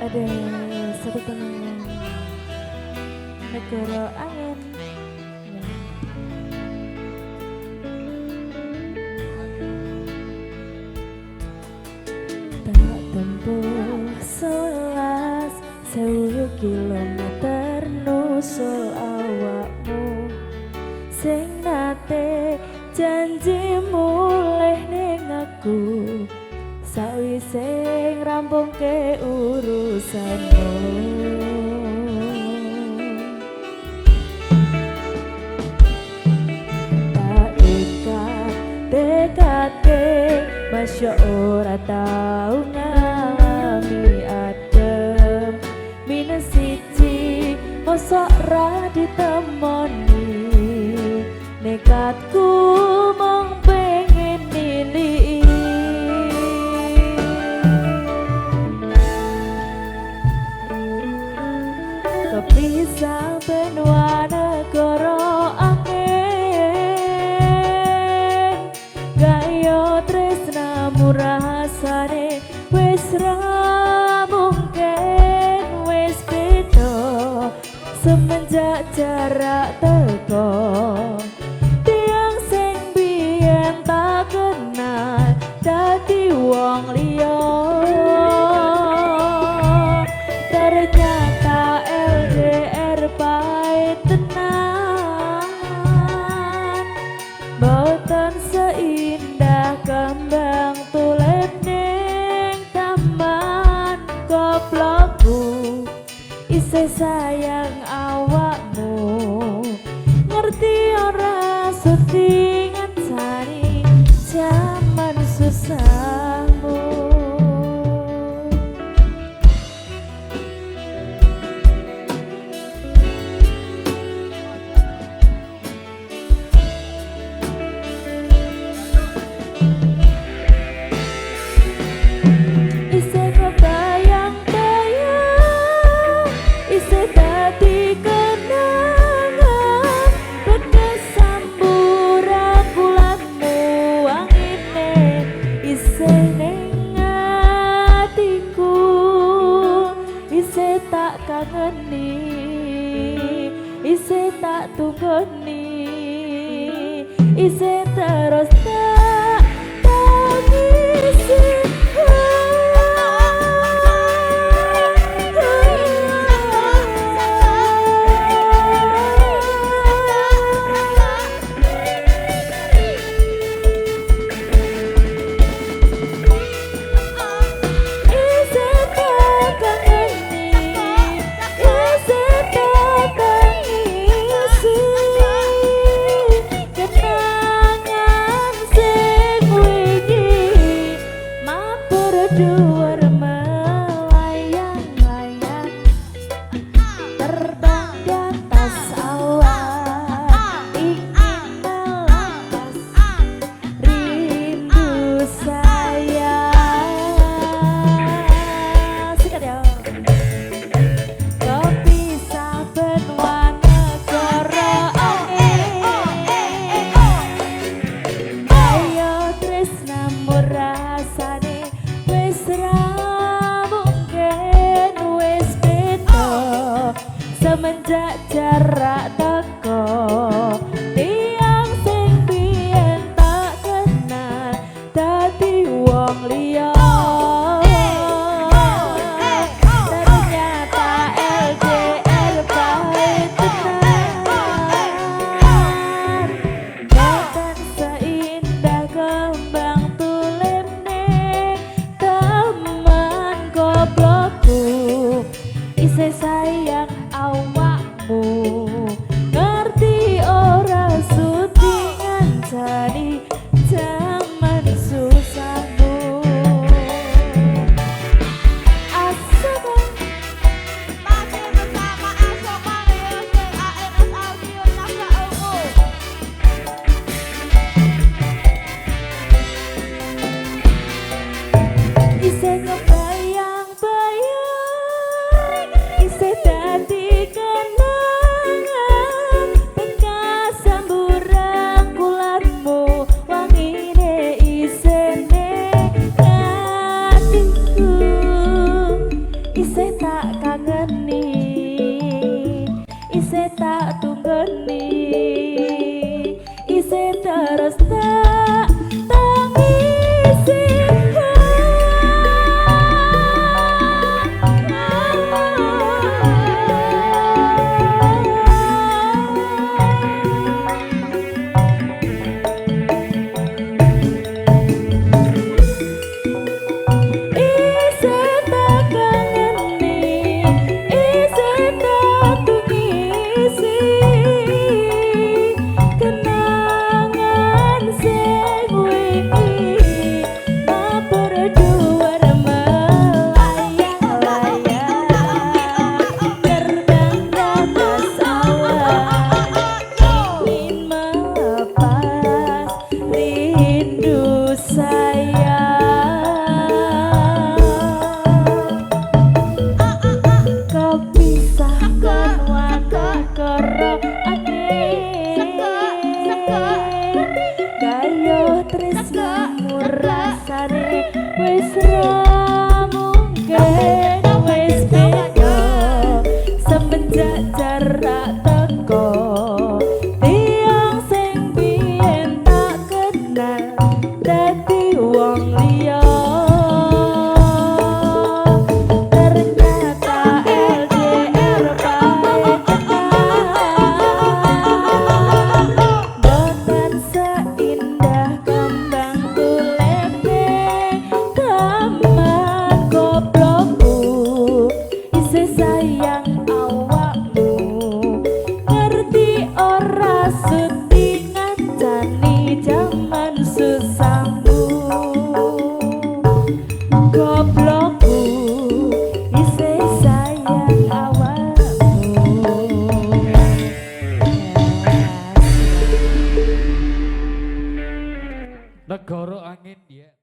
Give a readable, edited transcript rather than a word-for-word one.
Ada satu teman negara angin. Tak tempuh 11.000 kilometer nusul awakmu sing nate janji mulih ning aku sawise rampungke urusanmu. Tak ikat dekate masya ora tau ngalami adem minus siji mosok ra ditemoni nekatku mong pengen nilai kepisah benua negara angin gayo tresnamu rasane wis ra mungkin wis beda semenjak jarak teko tiang sing biyen tak kenal dadi wong liya ternyata LDR pahit tenan boten seindah kembang tulip ning taman goblokku isih sayang awakmu ngerti ora sudi ngancani jaman susahmu. Isih kebayang-bayang isih dadi kenangan berkesamburan bulanmu angine isih ning atiku isih tak kangeni isih tak tunggoni isih terus tak tangisi. Dhuwur melayang-layang terbang di atas awan ingin melepas rindu sayang. Sikat ya. Kepisah benua negara angin ayo tresnamu rasane wis ra mungkin wis beda semenjak jarak teko tiang sing biyen tak kenal dadi wong liya ternyata LDR pahit tenan boten seindah kembang tulip ning taman goblokku isih sayang awakmu sayang kepisahkan wadah karo angin gayo tresnamu rasane wis ra mungkin wis beda semenjak jarak teko tiang sing biyen tak kenal dadi wong liya ternyata LDR pahit boten seindah kembang tulene kamar goblokku isih sayang awakmu ngerti ora sudi ngancani jaman susahmu goblokku isih sayang awakmu. Negara angin ya.